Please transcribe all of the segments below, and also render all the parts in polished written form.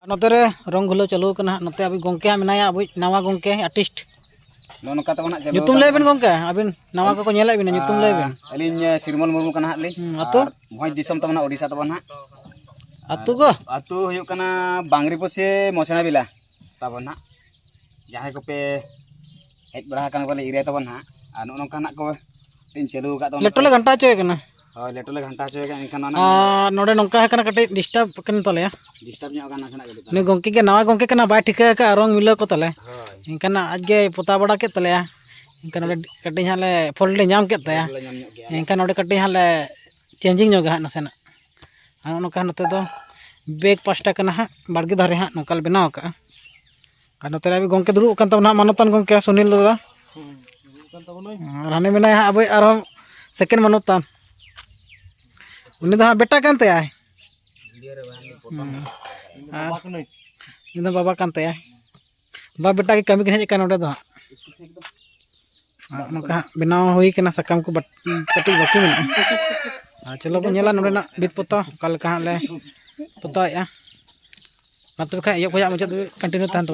नोते रे रंग घुलो चालू करना नोते अभी गोंके मेनाया अभी नवा गोंके आर्टिस्ट नोनका तबना चलो nyutum lay ben गोंके अबिन नवा को nyelay bin nyutum lay bin अलिन सिरमल मुर्मू कना हाली अतु भोज दिसम तबना ओडिसा तबना अतु को अतु हुयो कना बांगरी पोसे मोसना बिला तबना जहां को पे हेज बड़ा कन बोले इरे तबना आ नोनका ना को तीन चलू का तबना लेटोले घंटा चोय कना हां लेटोले घंटा चोय का इनका आ नोडे नोंका कना कटे डिस्टर्ब कन तले डिस्टर्ब न्यो का नासना गडी ने गोंके के नवा गोंके कना बाय ठिका का रंग मिलो को तले इनकना आज के पोता बड़ा के तले इनका नोडे कटे हाले फोल्ड ले नाम के तया इनका नोडे कटे हाले चेंजिंग नो गा नसेना आ नोका नते दो बेग पास्टा कना हा बाड़गे धारे हा नोकल बनाव का आ नोते अभी गोंके दुरु कन तबना मानतन गोंके सुनील दादा राने मेना हा अबे आरो सेकंड मानतन उनी दा बेटा कान तया इधर बाबा कान तया बा बेटा की कमी के हेज का नोडे दो नोका बनाव हुई कना सकम को कटी बाकी में चलो बो नेला नोडे ना बित पोता कल का ले पोता या मतलब का यो खोया मुझे कंटिन्यू तान तो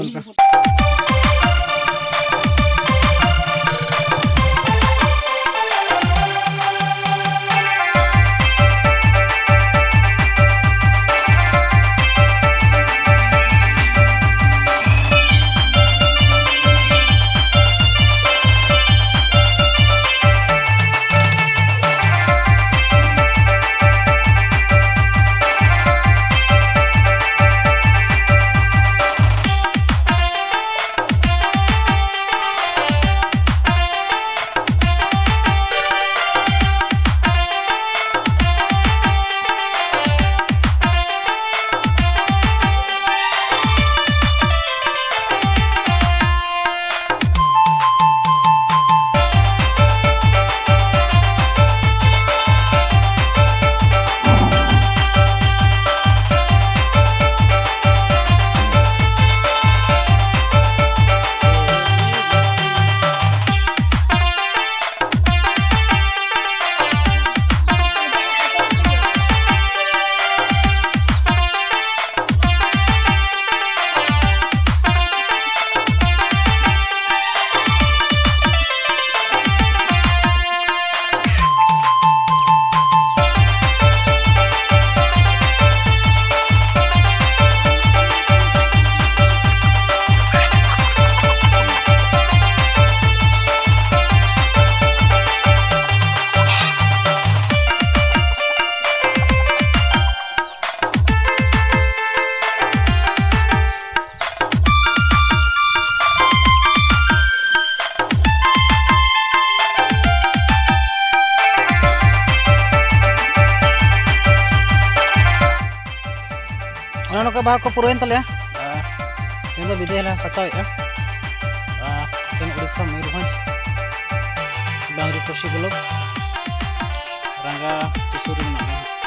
का नोका बाह को पुरोइन तले इन विदेह ला हतावे उड़ीसा मयूरभंज बांगरी पोशी ब्लॉक रंगा चुसुरी में